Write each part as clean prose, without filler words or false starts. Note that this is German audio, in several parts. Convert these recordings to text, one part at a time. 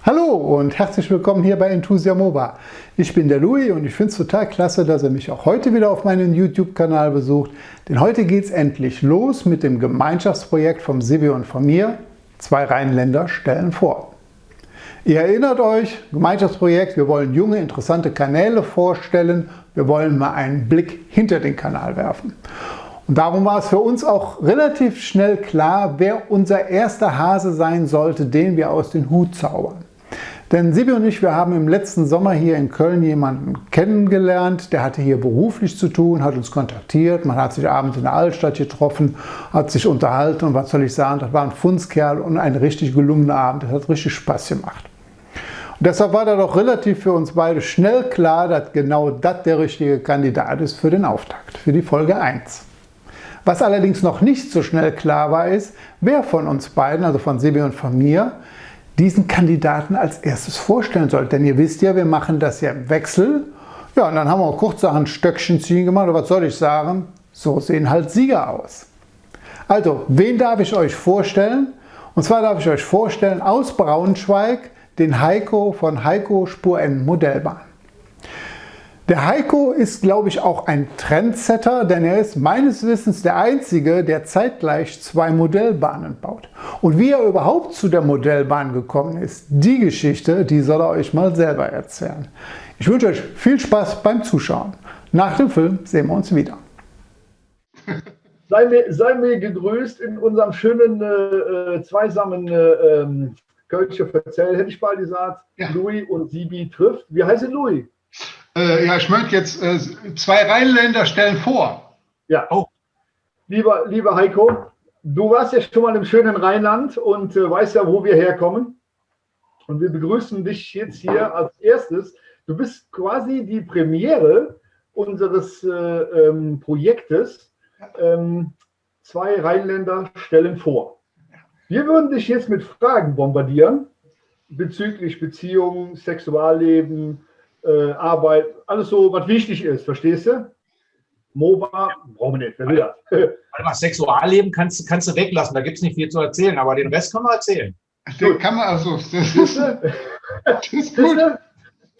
Hallo und herzlich willkommen hier bei Enthusiamova. Ich bin der Louis und ich finde es total klasse, dass ihr mich auch heute wieder auf meinem YouTube-Kanal besucht. Denn heute geht es endlich los mit dem Gemeinschaftsprojekt vom Sibi und von mir. Zwei Rheinländer stellen vor. Ihr erinnert euch, Gemeinschaftsprojekt, wir wollen junge, interessante Kanäle vorstellen. Wir wollen mal einen Blick hinter den Kanal werfen. Und darum war es für uns auch relativ schnell klar, wer unser erster Hase sein sollte, den wir aus dem Hut zaubern. Denn Sibi und ich, wir haben im letzten Sommer hier in Köln jemanden kennengelernt, der hatte hier beruflich zu tun, hat uns kontaktiert, man hat sich abends in der Altstadt getroffen, hat sich unterhalten und was soll ich sagen, das war ein Fundskerl und ein richtig gelungener Abend, das hat richtig Spaß gemacht. Und deshalb war da doch relativ für uns beide schnell klar, dass genau das der richtige Kandidat ist für den Auftakt, für die Folge 1. Was allerdings noch nicht so schnell klar war, ist, wer von uns beiden, also von Sibi und von mir, diesen Kandidaten als erstes vorstellen soll. Denn ihr wisst ja, wir machen das ja im Wechsel. Ja, und dann haben wir kurzerhand Stöckchen ziehen gemacht. Und was soll ich sagen? So sehen halt Sieger aus. Also, wen darf ich euch vorstellen? Und zwar darf ich euch vorstellen aus Braunschweig den Heiko von Heiko Spur N Modellbahn. Der Heiko ist, glaube ich, auch ein Trendsetter, denn er ist meines Wissens der Einzige, der zeitgleich 2 Modellbahnen baut. Und wie er überhaupt zu der Modellbahn gekommen ist, die Geschichte, die soll er euch mal selber erzählen. Ich wünsche euch viel Spaß beim Zuschauen. Nach dem Film sehen wir uns wieder. Sei mir gegrüßt in unserem schönen, zweisamen Kölsche Verzell, hätte ich mal gesagt, ja. Louis und Sibi trifft. Wie heißt Louis? Ja, ich möchte jetzt zwei Rheinländer stellen vor. Ja, oh. Lieber Heiko, du warst ja schon mal im schönen Rheinland und weißt ja, wo wir herkommen. Und wir begrüßen dich jetzt hier als erstes. Du bist quasi die Premiere unseres Projektes. Zwei Rheinländer stellen vor. Wir würden dich jetzt mit Fragen bombardieren bezüglich Beziehungen, Sexualleben, Arbeit, alles so, was wichtig ist, verstehst du? MOBA, brauchen wir nicht, wer will das? Warte mal, Sexualleben kannst du weglassen, da gibt es nicht viel zu erzählen, aber den Rest kann man erzählen. Den kann man also, das ist gut.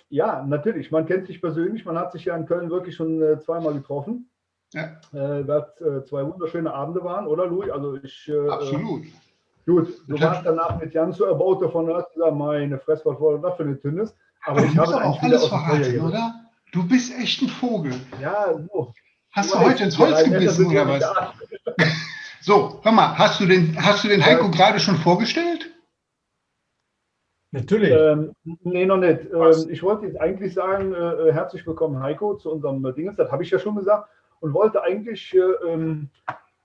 Ja, natürlich, man kennt sich persönlich, man hat sich ja in Köln wirklich schon zweimal getroffen. Ja. Das zwei wunderschöne Abende waren, oder Louis? Also absolut. Gut, du warst danach mit Jan zu erbaut davon, du hast gesagt, meine Fresse, was war das für eine Tünnes? Aber ich habe auch alles verraten, oder? Du bist echt ein Vogel. Ja, so. Hast du heute ins Holz gebissen oder was? So, hör mal, hast du den Heiko gerade schon vorgestellt? Natürlich. Nee, noch nicht. Ich wollte jetzt eigentlich sagen, herzlich willkommen Heiko zu unserem Dings, das habe ich ja schon gesagt, und wollte eigentlich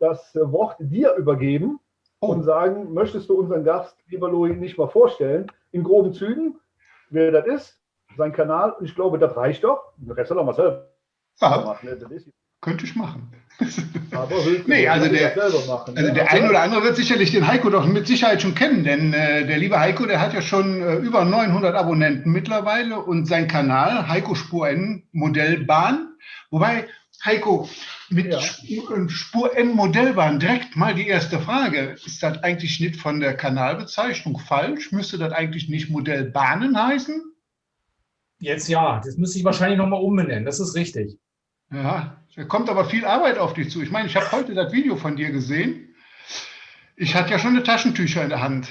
das Wort dir übergeben und sagen, möchtest du unseren Gast, lieber Louis, nicht mal vorstellen, in groben Zügen? Wer das ist, sein Kanal, und ich glaube, das reicht doch. Den Rest soll er mal selber machen. Könnte ich machen. Aber nee, also der eine oder andere wird sicherlich den Heiko doch mit Sicherheit schon kennen, denn der liebe Heiko, der hat ja schon über 900 Abonnenten mittlerweile und sein Kanal Heiko Spur N Modellbahn, wobei Heiko, mit Spur N Modellbahn, direkt mal die erste Frage. Ist das eigentlich nicht von der Kanalbezeichnung falsch? Müsste das eigentlich nicht Modellbahnen heißen? Jetzt ja, das müsste ich wahrscheinlich nochmal umbenennen, das ist richtig. Ja, da kommt aber viel Arbeit auf dich zu. Ich meine, ich habe heute das Video von dir gesehen. Ich hatte ja schon eine Taschentücher in der Hand.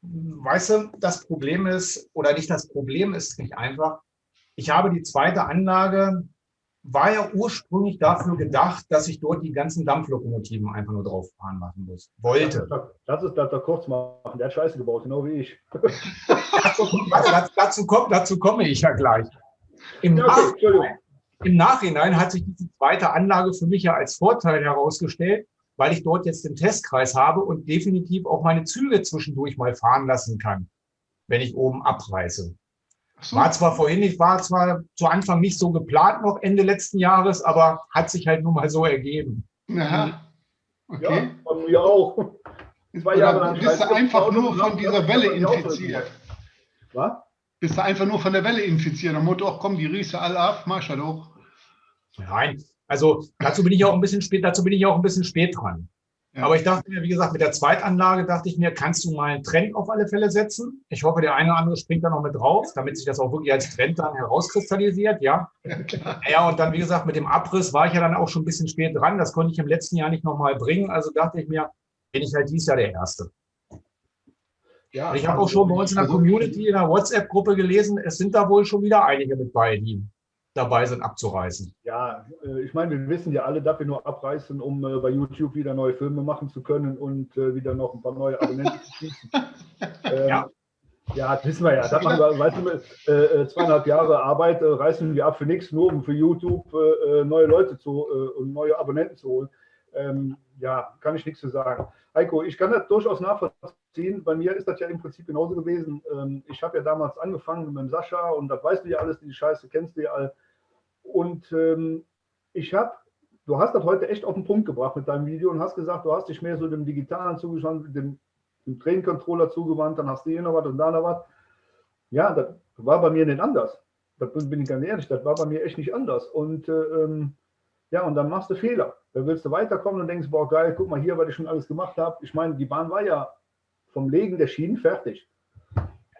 Weißt du, das Problem ist, oder nicht das Problem ist nicht einfach, ich habe die zweite Anlage, war ja ursprünglich dafür gedacht, dass ich dort die ganzen Dampflokomotiven einfach nur drauf fahren machen muss. Wollte. Das ist das kurz machen. Der hat Scheiße gebaut, genau wie ich. Dazu komme ich ja gleich. Im Nachhinein hat sich diese zweite Anlage für mich ja als Vorteil herausgestellt, weil ich dort jetzt den Testkreis habe und definitiv auch meine Züge zwischendurch mal fahren lassen kann, wenn ich oben abreiße. So. War zwar zu Anfang nicht so geplant noch Ende letzten Jahres, aber hat sich halt nun mal so ergeben. Aha. Okay. Ja, von mir auch. Bist du einfach nur von dieser Welle infiziert? Was? Bist du einfach nur von der Welle infiziert? Am Motto, ach komm, die Riese alle ab, mach ja doch. Nein, also dazu bin ich auch ein bisschen spät dran. Ja. Aber ich dachte mir, wie gesagt, mit der Zweitanlage dachte ich mir, kannst du mal einen Trend auf alle Fälle setzen? Ich hoffe, der eine oder andere springt da noch mit drauf, damit sich das auch wirklich als Trend dann herauskristallisiert, ja. Ja, und dann, wie gesagt, mit dem Abriss war ich ja dann auch schon ein bisschen spät dran. Das konnte ich im letzten Jahr nicht nochmal bringen. Also dachte ich mir, bin ich halt dieses Jahr der Erste. Ja, und ich habe auch schon bei uns in der Community, in der WhatsApp-Gruppe gelesen, es sind da wohl schon wieder einige mit bei, die dabei sind, abzureißen. Ja, ich meine, wir wissen ja alle, dass wir nur abreißen, um bei YouTube wieder neue Filme machen zu können und wieder noch ein paar neue Abonnenten zu schießen. Ja, das wissen wir ja. Das machen wir, weißt du, 2,5 Jahre Arbeit reißen wir ab für nichts, nur um für YouTube neue Leute und neue Abonnenten zu holen. Ja, kann ich nichts zu sagen. Heiko, ich kann das durchaus nachvollziehen. Bei mir ist das ja im Prinzip genauso gewesen. Ich habe ja damals angefangen mit dem Sascha und das weißt du ja alles, die Scheiße kennst du ja all. Und du hast das heute echt auf den Punkt gebracht mit deinem Video und hast gesagt, du hast dich mehr so dem Digitalen zugewandt, dem Train-Controller zugewandt, dann hast du hier noch was und da noch was. Ja, das war bei mir nicht anders. Das bin ich ganz ehrlich, das war bei mir echt nicht anders. Und ja, und dann machst du Fehler. Da willst du weiterkommen und denkst, boah geil, guck mal hier, was ich schon alles gemacht habe. Ich meine, die Bahn war ja vom Legen der Schienen fertig.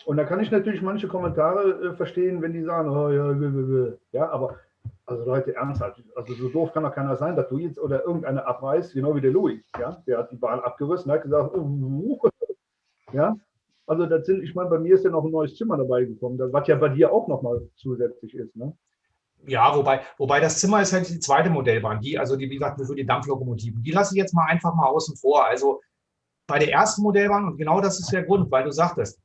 Und da kann ich natürlich manche Kommentare verstehen, wenn die sagen, oh ja, aber also Leute, ernsthaft, also so doof kann doch keiner sein, dass du jetzt oder irgendeine abreißt, genau wie der Louis, ja, der hat die Bahn abgerissen, hat gesagt, ja, also das sind, ich meine, bei mir ist ja noch ein neues Zimmer dabei gekommen, was ja bei dir auch nochmal zusätzlich ist, ne? Ja, wobei das Zimmer ist halt die zweite Modellbahn, wie gesagt, für die Dampflokomotiven. Die lasse ich jetzt mal einfach mal außen vor. Also bei der ersten Modellbahn, und genau das ist der Grund, weil du sagtest,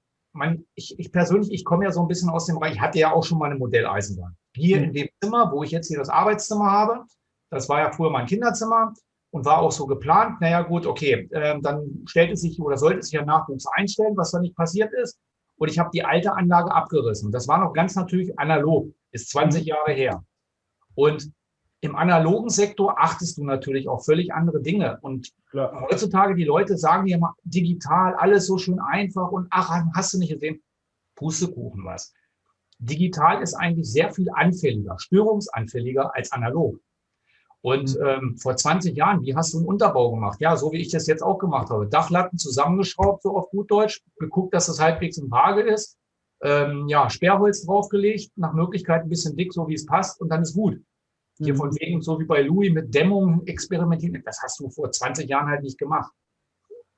ich persönlich, ich komme ja so ein bisschen aus dem Bereich, ich hatte ja auch schon mal eine Modelleisenbahn. Hier in dem Zimmer, wo ich jetzt hier das Arbeitszimmer habe, das war ja früher mein Kinderzimmer und war auch so geplant. Naja, gut, okay, dann sollte es sich ja Nachwuchs einstellen, was da nicht passiert ist. Und ich habe die alte Anlage abgerissen. Das war noch ganz natürlich analog, ist 20 Jahre her. Und im analogen Sektor achtest du natürlich auf völlig andere Dinge. Und klar, heutzutage, die Leute sagen dir immer digital, alles so schön einfach und ach, hast du nicht gesehen? Pustekuchen was. Digital ist eigentlich sehr viel anfälliger, störungsanfälliger als analog. Und vor 20 Jahren, wie hast du einen Unterbau gemacht? Ja, so wie ich das jetzt auch gemacht habe. Dachlatten zusammengeschraubt, so auf gut Deutsch, geguckt, dass das halbwegs im Waage ist. Ja, Sperrholz draufgelegt, nach Möglichkeit ein bisschen dick, so wie es passt, und dann ist gut. Hier von wegen, so wie bei Louis, mit Dämmung experimentieren, das hast du vor 20 Jahren halt nicht gemacht.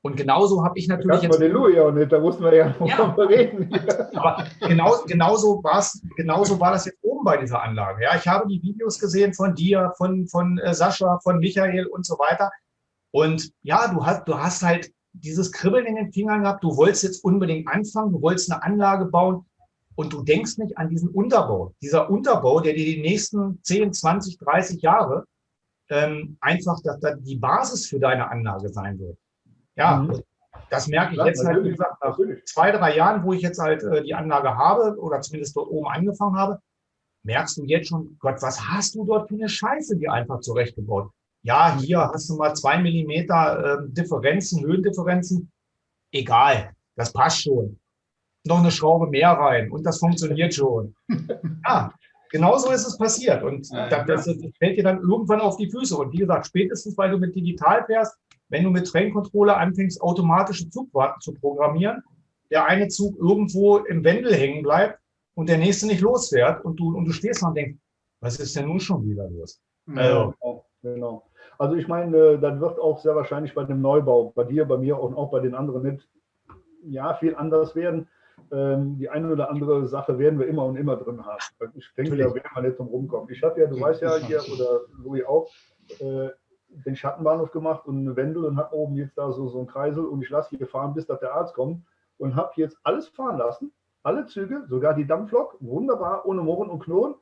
Und genauso habe ich natürlich jetzt... Den Louis auch nicht, da mussten wir ja noch reden. Aber genauso war das jetzt oben bei dieser Anlage. Ja, ich habe die Videos gesehen von dir, von Sascha, von Michael und so weiter. Und ja, du hast halt dieses Kribbeln in den Fingern gehabt, du wolltest jetzt unbedingt anfangen, du wolltest eine Anlage bauen und du denkst nicht an diesen Unterbau. Dieser Unterbau, der dir die nächsten 10, 20, 30 Jahre einfach die Basis für deine Anlage sein wird. Ja, das merke ich jetzt halt, wie gesagt, nach 2, 3 Jahren, wo ich jetzt halt die Anlage habe oder zumindest dort oben angefangen habe, merkst du jetzt schon, Gott, was hast du dort für eine Scheiße dir einfach zurechtgebaut? Ja, hier hast du mal 2 Millimeter Differenzen, Höhendifferenzen. Egal, das passt schon. Noch eine Schraube mehr rein und das funktioniert schon. Ja, genau so ist es passiert. Und das fällt dir dann irgendwann auf die Füße. Und wie gesagt, spätestens, weil du mit digital fährst, wenn du mit Train-Controller anfängst, automatische Zugwarten zu programmieren, der eine Zug irgendwo im Wendel hängen bleibt und der nächste nicht losfährt und du stehst und denkst, was ist denn nun schon wieder los? Genau. Also ich meine, das wird auch sehr wahrscheinlich bei dem Neubau, bei dir, bei mir und auch bei den anderen nicht, ja, viel anders werden. Die eine oder andere Sache werden wir immer und immer drin haben. Ich denke, da werden wir nicht drum rumkommen. Ich habe ja, du weißt ja hier, oder Louis auch, den Schattenbahnhof gemacht und eine Wendel und habe oben jetzt da so einen Kreisel und ich lasse hier fahren, bis dass der Arzt kommt und habe jetzt alles fahren lassen, alle Züge, sogar die Dampflok, wunderbar, ohne Murren und Knurren.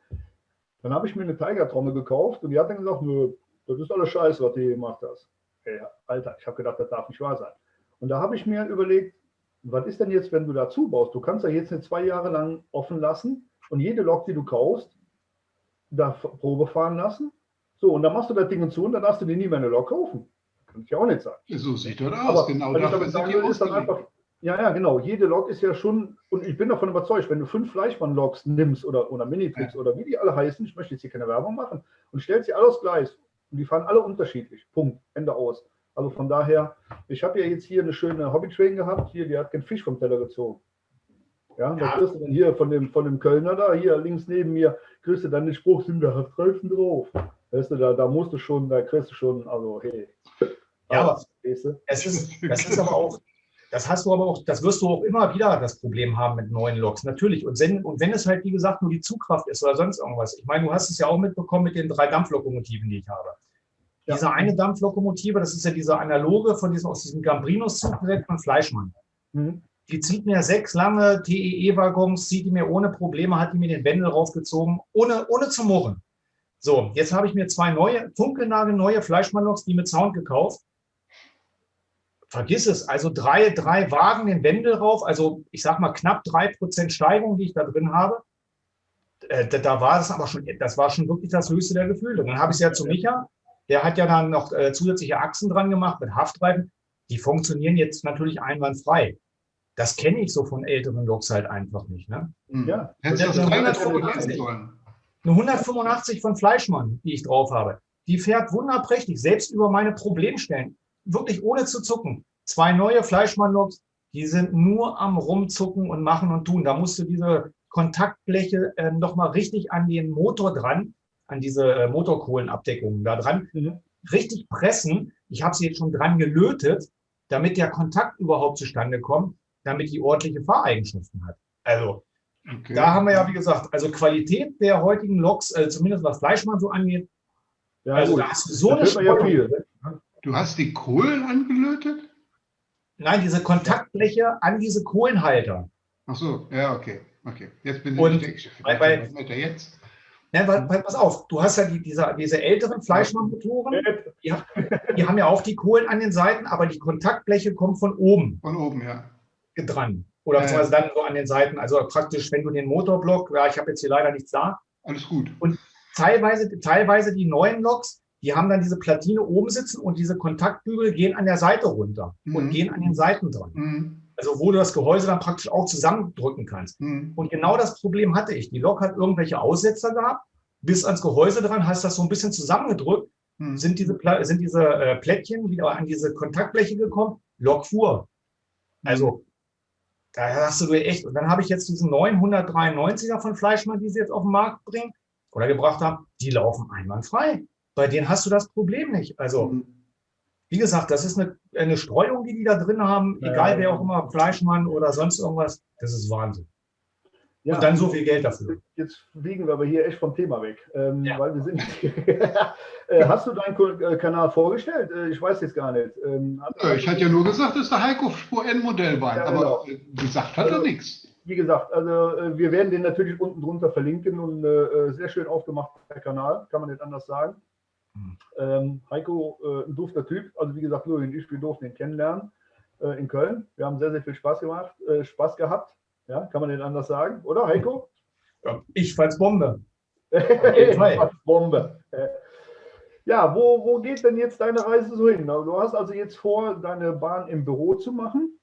Dann habe ich mir eine Tiger-Trommel gekauft und die hat dann gesagt, nö, das ist alles Scheiße, was du hier gemacht hast. Ey, Alter, ich habe gedacht, das darf nicht wahr sein. Und da habe ich mir überlegt, was ist denn jetzt, wenn du dazu baust? Du kannst ja jetzt nicht 2 Jahre lang offen lassen und jede Lok, die du kaufst, da Probe fahren lassen. So, und dann machst du das Ding zu und dann darfst du dir nie mehr eine Lok kaufen. Kann ich ja auch nicht sagen. So sieht das aus. Aber genau dafür sind die ist dann einfach, ja, genau. Jede Lok ist ja schon, und ich bin davon überzeugt, wenn du 5 Fleischmann-Loks nimmst oder Minitricks oder wie die alle heißen, ich möchte jetzt hier keine Werbung machen, und stellst sie alle aufs Gleis und die fahren alle unterschiedlich. Punkt. Ende aus. Also von daher, ich habe ja jetzt hier eine schöne Hobbytrain gehabt, hier, die hat keinen Fisch vom Teller gezogen. Ja, da kriegst du dann hier von dem Kölner da, hier links neben mir, kriegst du dann den Spruch, sind da Reifen drauf. Weißt du, da musst du schon, da kriegst du schon, also hey. Ja, aber das ist aber auch, das hast du aber auch, das wirst du auch immer wieder das Problem haben mit neuen Loks, natürlich. Und wenn es halt, wie gesagt, nur die Zugkraft ist oder sonst irgendwas. Ich meine, du hast es ja auch mitbekommen mit den 3 Dampflokomotiven, die ich habe. Ja. Diese eine Dampflokomotive, das ist ja diese analoge aus diesem Gambrinus-Zuggerät von Fleischmann. Mhm. Die zieht mir 6 lange TEE-Waggons, zieht die mir ohne Probleme, hat die mir den Wendel raufgezogen, ohne zu murren. So, jetzt habe ich mir 2 neue, funkelnagelneue Fleischmann-Loks, die mit Sound gekauft. Vergiss es, also drei Wagen den Wendel rauf, also ich sag mal knapp 3% Steigung, die ich da drin habe. Da war es aber schon, das war schon wirklich das höchste der Gefühle. Dann habe ich es ja zu Micha, der hat ja dann noch zusätzliche Achsen dran gemacht mit Haftreifen. Die funktionieren jetzt natürlich einwandfrei. Das kenne ich so von älteren Loks halt einfach nicht. Ne? Ja, hättest du das 385 sollen. Eine 185 von Fleischmann, die ich drauf habe, die fährt wunderprächtig, selbst über meine Problemstellen. Wirklich ohne zu zucken. 2 neue Fleischmann-Loks, die sind nur am Rumzucken und machen und tun. Da musst du diese Kontaktbleche nochmal richtig an den Motor dran, an diese Motorkohlenabdeckungen da dran, richtig pressen. Ich habe sie jetzt schon dran gelötet, damit der Kontakt überhaupt zustande kommt, damit die ordentliche Fahreigenschaften hat. Also, da haben wir ja, wie gesagt, also Qualität der heutigen Loks, zumindest was Fleischmann so angeht, ja, also gut. da hast du so eine Streuung. Du hast die Kohlen angelötet? Nein, diese Kontaktbleche an diese Kohlenhalter. Ach so, ja, okay. Jetzt bin ich jetzt. Ja, pass auf, du hast ja diese älteren Fleischmann-Motoren, die haben ja auch die Kohlen an den Seiten, aber die Kontaktbleche kommen von oben. Von oben, ja. Dran. Oder beziehungsweise dann so an den Seiten. Also praktisch, wenn du den Motorblock, ja, ich habe jetzt hier leider nichts da. Alles gut. Und teilweise die neuen Loks, die haben dann diese Platine oben sitzen und diese Kontaktbügel gehen an der Seite runter und gehen an den Seiten dran. Also wo du das Gehäuse dann praktisch auch zusammendrücken kannst. Und genau das Problem hatte ich. Die Lok hat irgendwelche Aussetzer gehabt, bis ans Gehäuse dran, hast das so ein bisschen zusammengedrückt, sind diese Plättchen wieder an diese Kontaktbleche gekommen, Lok fuhr. Also da hast du echt, und dann habe ich jetzt diesen 993er von Fleischmann, die sie jetzt auf den Markt bringen oder gebracht haben, die laufen einwandfrei. Bei denen hast du das Problem nicht. Also, wie gesagt, das ist eine Streuung, die da drin haben, egal wer auch immer, Fleischmann oder sonst irgendwas. Das ist Wahnsinn. Ja, und dann so viel Geld dafür. Jetzt wiegen wir aber hier echt vom Thema weg. Weil wir sind. Hast du deinen Kanal vorgestellt? Ich weiß jetzt gar nicht. Ich hatte ja nur gesagt, das ist der Heiko Spur N Modellwagen, ja, aber gesagt hat er nichts. Wie gesagt, also wir werden den natürlich unten drunter verlinken und sehr schön aufgemachter Kanal, kann man nicht anders sagen. Heiko, ein dufter Typ, also wie gesagt, Louis und ich, wir durften ihn kennenlernen in Köln. Wir haben sehr, sehr viel Spaß gehabt. Ja, kann man nicht anders sagen, oder Heiko? Ja, ich fand's Bombe. Bombe. Ja, wo geht denn jetzt deine Reise so hin? Du hast also jetzt vor, deine Bahn im Büro zu machen.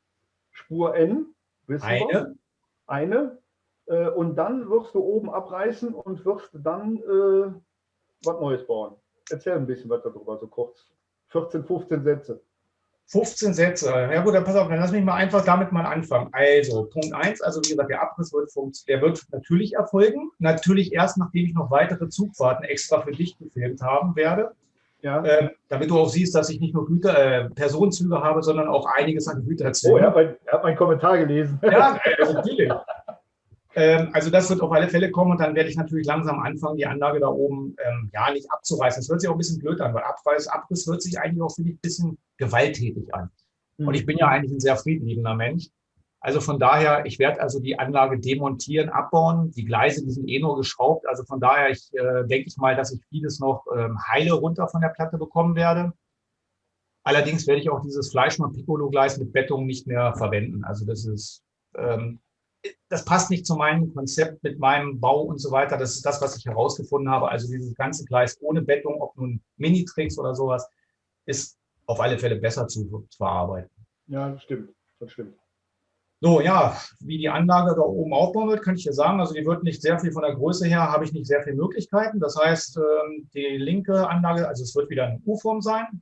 Spur N. Eine. Und dann wirst du oben abreißen und wirst dann was Neues bauen. Erzähl ein bisschen was darüber, so kurz. 14, 15 Sätze. 15 Sätze. Ja gut, dann pass auf, dann lass mich mal einfach damit mal anfangen. Also, Punkt 1, also wie gesagt, der Abriss wird natürlich erfolgen. Natürlich erst, nachdem ich noch weitere Zugfahrten extra für dich gefilmt haben werde. Ja. Damit du auch siehst, dass ich nicht nur Personenzüge habe, sondern auch einiges an Güterzügen. Oh, er hat meinen Kommentar gelesen. Ja, natürlich. Also das wird auf alle Fälle kommen und dann werde ich natürlich langsam anfangen, die Anlage da oben nicht abzureißen. Das hört sich auch ein bisschen blöd an, weil Abriss hört sich eigentlich auch für mich ein bisschen gewalttätig an. Und ich bin ja eigentlich ein sehr friedliebender Mensch. Also von daher, ich werde also die Anlage demontieren, abbauen. Die Gleise, die sind eh nur geschraubt. Also von daher, denke ich mal, dass ich vieles noch heile runter von der Platte bekommen werde. Allerdings werde ich auch dieses Fleischmann-Piccolo-Gleis mit Bettung nicht mehr verwenden. Also das passt nicht zu meinem Konzept mit meinem Bau und so weiter. Das ist das, was ich herausgefunden habe. Also dieses ganze Gleis ohne Bettung, ob nun Minitricks oder sowas, ist auf alle Fälle besser zu verarbeiten. Ja, das stimmt. So, ja, wie die Anlage da oben aufbauen wird, kann ich dir sagen. Also die wird nicht sehr viel von der Größe her, habe ich nicht sehr viele Möglichkeiten. Das heißt, die linke Anlage, also es wird wieder eine U-Form sein.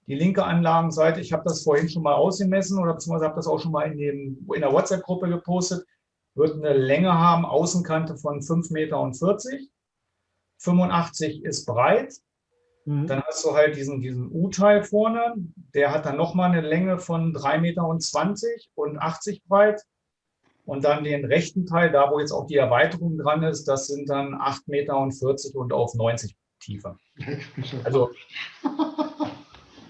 Die linke Anlagenseite, ich habe das vorhin schon mal ausgemessen oder beziehungsweise habe das auch schon mal in der WhatsApp-Gruppe gepostet, wird eine Länge haben, Außenkante von 5,40 Meter. 85 ist breit. Dann hast du halt diesen U-Teil vorne, der hat dann nochmal eine Länge von 3,20 Meter und 80 breit. Und dann den rechten Teil, da wo jetzt auch die Erweiterung dran ist, das sind dann 8,40 Meter und auf 90 Tiefe. Also,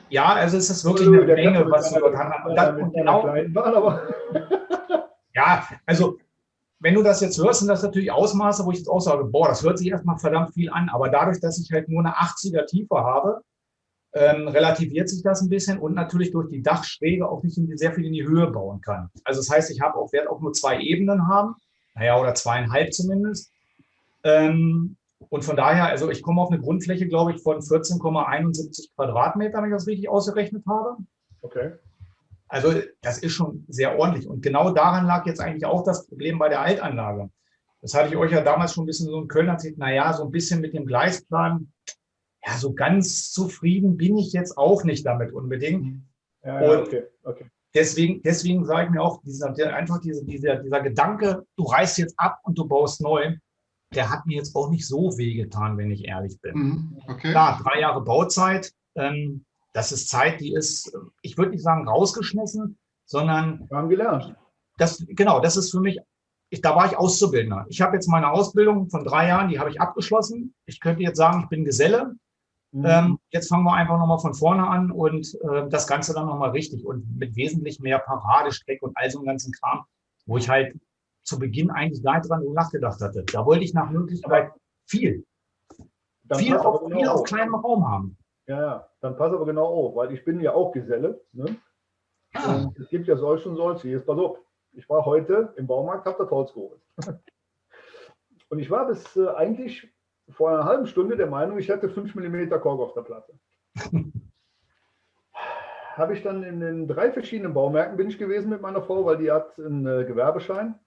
ja, also es ist wirklich eine Menge, was du dort hast. Und genau, ja, also wenn du das jetzt hörst, sind das natürlich Ausmaße, wo ich jetzt auch sage, boah, das hört sich erstmal verdammt viel an. Aber dadurch, dass ich halt nur eine 80er Tiefe habe, relativiert sich das ein bisschen und natürlich durch die Dachschräge auch nicht sehr viel in die Höhe bauen kann. Also das heißt, ich werde auch nur 2 Ebenen haben, naja, oder 2,5 zumindest. Und von daher, also ich komme auf eine Grundfläche, glaube ich, von 14,71 Quadratmeter, wenn ich das richtig ausgerechnet habe. Okay. Also das ist schon sehr ordentlich. Und genau daran lag jetzt eigentlich auch das Problem bei der Altanlage. Das hatte ich euch ja damals schon ein bisschen so in Köln erzählt, naja, so ein bisschen mit dem Gleisplan, ja, so ganz zufrieden bin ich jetzt auch nicht damit unbedingt. Ja, okay. Deswegen sage ich mir auch, dieser Gedanke, du reißt jetzt ab und du baust neu, der hat mir jetzt auch nicht so wehgetan, wenn ich ehrlich bin. Okay. Klar, 3 Jahre Bauzeit, das ist Zeit, die ist, ich würde nicht sagen rausgeschmissen, sondern wir haben gelernt. Das ist für mich, da war ich Auszubildender. Ich habe jetzt meine Ausbildung von 3 Jahren, die habe ich abgeschlossen. Ich könnte jetzt sagen, ich bin Geselle. Jetzt fangen wir einfach nochmal von vorne an und das Ganze dann nochmal richtig und mit wesentlich mehr Paradestrecke und all so einem ganzen Kram, wo ich halt zu Beginn eigentlich gar nicht dran nachgedacht hatte. Da wollte ich nach Möglichkeit viel auf kleinem Raum haben. Ja, dann pass aber genau auf, weil ich bin ja auch Geselle. Ne? Und es gibt ja solche und solche. Jetzt pass auf, ich war heute im Baumarkt, habe das Holz geholt. Und ich war bis eigentlich vor einer halben Stunde der Meinung, ich hätte 5 mm Kork auf der Platte. Habe ich dann in den 3 verschiedenen Baumärkten bin ich gewesen mit meiner Frau, weil die hat einen Gewerbeschein.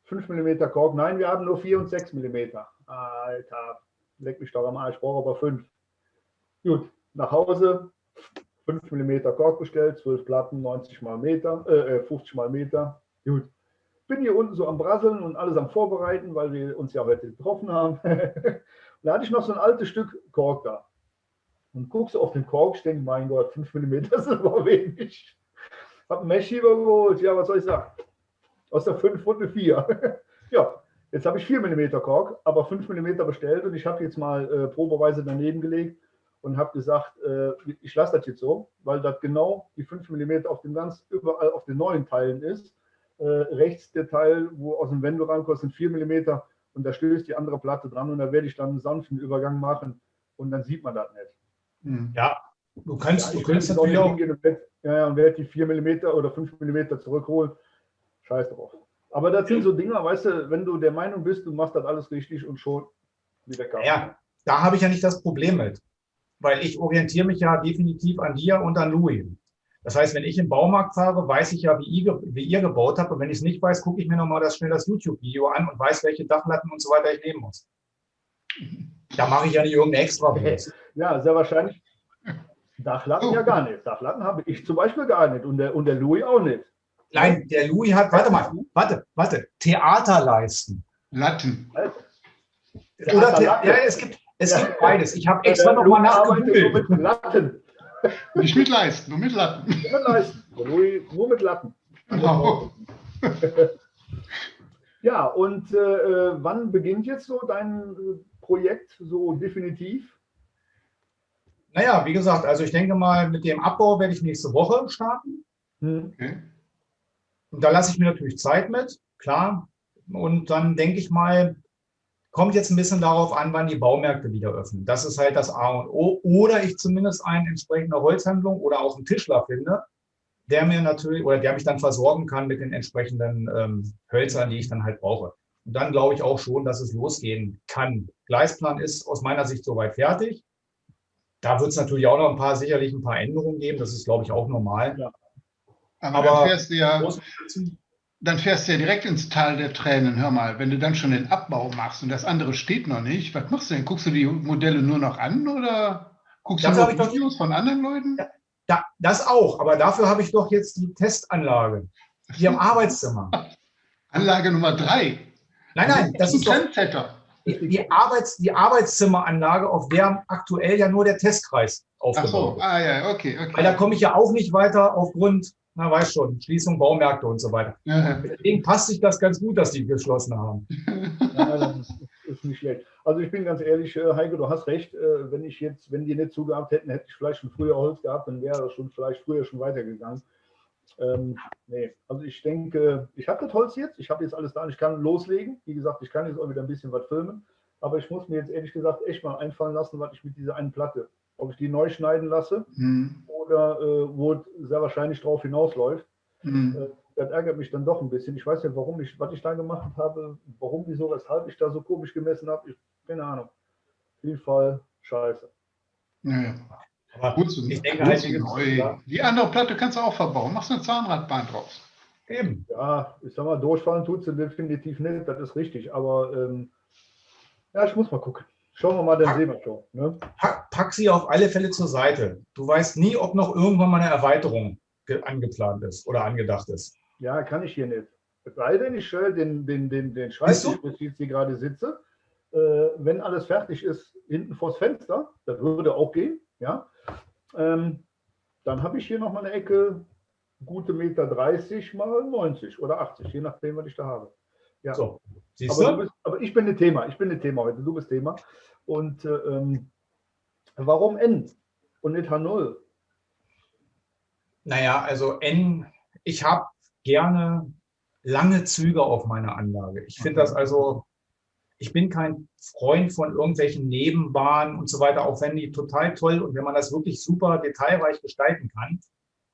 5 mm Kork, nein, wir haben nur 4 und 6 mm. Alter, leck mich doch am Arsch, ich brauche aber 5. Gut, nach Hause, 5 mm Kork bestellt, 12 Platten, 50 mal Meter. Gut. Bin hier unten so am Brasseln und alles am Vorbereiten, weil wir uns ja heute getroffen haben. Und da hatte ich noch so ein altes Stück Kork da. Und guckst du auf den Kork, ich denke, mein Gott, 5 mm ist aber wenig. Hab einen Messschieber geholt, ja, was soll ich sagen? Aus der 5 und eine 4. Ja, jetzt habe ich 4 mm Kork, aber 5 mm bestellt und ich habe jetzt mal probeweise daneben gelegt und habe gesagt, ich lasse das jetzt so, weil das genau die 5 mm auf dem überall auf den neuen Teilen ist. Rechts der Teil, wo aus dem Wände rankommt, sind 4 mm und da stößt die andere Platte dran und da werde ich dann einen sanften Übergang machen und dann sieht man das nicht. Ja, du kannst natürlich auch hingehen und werde die 4 mm oder 5 mm zurückholen. Scheiß drauf. Aber das sind so Dinger, weißt du, wenn du der Meinung bist, du machst das alles richtig und schon wieder weg. Ja, da habe ich ja nicht das Problem mit, weil ich orientiere mich ja definitiv an dir und an Louis. Das heißt, wenn ich im Baumarkt fahre, weiß ich ja, wie ihr gebaut habt. Und wenn ich es nicht weiß, gucke ich mir nochmal schnell das YouTube-Video an und weiß, welche Dachlatten und so weiter ich nehmen muss. Da mache ich ja nicht irgendeine extra Wurst. Ja, sehr wahrscheinlich. Dachlatten ja gar nicht. Dachlatten habe ich zum Beispiel gar nicht und der Louis auch nicht. Nein, der Louis hat, warte, Theaterleisten. Latten. Oder es gibt beides. Ich habe extra nochmal nachgegoogelt. Mit Latten. Nicht mit Leisten, nur mit Latten. Nur mit Leisten. Louis, nur mit Latten. Genau. Ja, und wann beginnt jetzt so dein Projekt so definitiv? Naja, wie gesagt, also ich denke mal, mit dem Abbau werde ich nächste Woche starten. Okay. Und da lasse ich mir natürlich Zeit mit, klar. Und dann denke ich mal, kommt jetzt ein bisschen darauf an, wann die Baumärkte wieder öffnen. Das ist halt das A und O. Oder ich zumindest eine entsprechende Holzhandlung oder auch einen Tischler finde, der mir natürlich oder der mich dann versorgen kann mit den entsprechenden Hölzern, die ich dann halt brauche. Und dann glaube ich auch schon, dass es losgehen kann. Gleisplan ist aus meiner Sicht soweit fertig. Da wird es natürlich auch noch sicherlich ein paar Änderungen geben. Das ist, glaube ich, auch normal. Ja. Aber dann fährst du ja direkt ins Tal der Tränen. Hör mal, wenn du dann schon den Abbau machst und das andere steht noch nicht, was machst du denn? Guckst du die Modelle nur noch an oder guckst du nur Videos von anderen Leuten? Das auch, aber dafür habe ich doch jetzt die Testanlage hier im Arbeitszimmer. Anlage Nummer 3. Nein, das ist doch die Arbeitszimmeranlage, auf der aktuell ja nur der Testkreis aufgebaut wird. Ja, okay. Weil da komme ich ja auch nicht weiter aufgrund, na weiß schon, Schließung Baumärkte und so weiter. Ja. Deswegen passt sich das ganz gut, dass die geschlossen haben. Ja, das ist nicht schlecht. Also ich bin ganz ehrlich, Heiko, du hast recht. Wenn die nicht zugehabt hätten, hätte ich vielleicht schon früher Holz gehabt, dann wäre das vielleicht früher schon weitergegangen. Nee, also ich denke, ich habe das Holz jetzt, ich habe jetzt alles da, ich kann loslegen. Wie gesagt, ich kann jetzt auch wieder ein bisschen was filmen, aber ich muss mir jetzt ehrlich gesagt echt mal einfallen lassen, was ich mit dieser einen Platte, ob ich die neu schneiden lasse oder wo es sehr wahrscheinlich drauf hinausläuft. Das ärgert mich dann doch ein bisschen. Ich weiß nicht, was ich da gemacht habe, warum, wieso, weshalb ich da so komisch gemessen habe. Keine Ahnung. Auf jeden Fall scheiße. Ja. Aber gut, ich denke halt, die andere Platte kannst du auch verbauen. Machst eine Zahnradbahn draus. Eben. Ja, ich sag mal, durchfallen tut sie definitiv nicht, das ist richtig. Aber ja, ich muss mal gucken. Schauen wir mal, dann sehen wir schon. Ne? Pack sie auf alle Fälle zur Seite. Du weißt nie, ob noch irgendwann mal eine Erweiterung angeplant ist oder angedacht ist. Ja, kann ich hier nicht. Es sei denn, ich stelle den Schreibtisch, wo ich jetzt hier gerade sitze, wenn alles fertig ist, hinten vors Fenster, das würde auch gehen, ja. Dann habe ich hier noch mal eine Ecke, gute 1,30 m mal 90 oder 80, je nachdem, was ich da habe. Ja. So, siehst du? Aber ich bin ein Thema heute, du bist Thema. Und warum N und nicht H0? Naja, also ich habe gerne lange Züge auf meiner Anlage. Ich finde das also, ich bin kein Freund von irgendwelchen Nebenbahnen und so weiter, auch wenn die total toll und wenn man das wirklich super detailreich gestalten kann.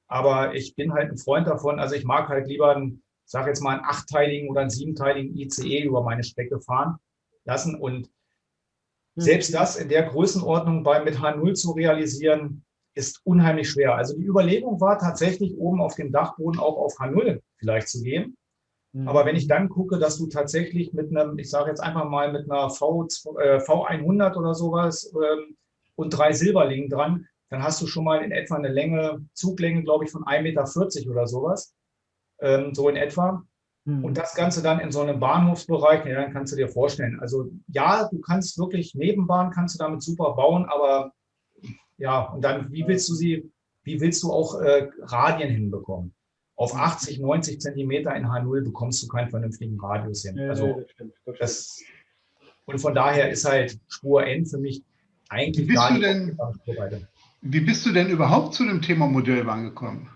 Aber ich bin halt ein Freund davon, also ich mag halt lieber ich sage jetzt mal einen 8-teiligen oder einen 7-teiligen ICE über meine Strecke fahren lassen. Und selbst das in der Größenordnung mit H0 zu realisieren, ist unheimlich schwer. Also die Überlegung war tatsächlich, oben auf dem Dachboden auch auf H0 vielleicht zu gehen. Aber wenn ich dann gucke, dass du tatsächlich mit einem, ich sage jetzt einfach mal mit einer V100 oder sowas und 3 Silberlingen dran, dann hast du schon mal in etwa eine Zuglänge, glaube ich, von 1,40 Meter oder sowas. So in etwa. Und das Ganze dann in so einem Bahnhofsbereich, ja, dann kannst du dir vorstellen. Also ja, du kannst wirklich Nebenbahn, kannst du damit super bauen, aber ja, und dann, wie willst du auch Radien hinbekommen? Auf 80, 90 Zentimeter in H0 bekommst du keinen vernünftigen Radius hin. Also das stimmt. Und von daher ist halt Spur N für mich eigentlich gar nicht. Wie bist du denn überhaupt zu dem Thema Modellbahn gekommen?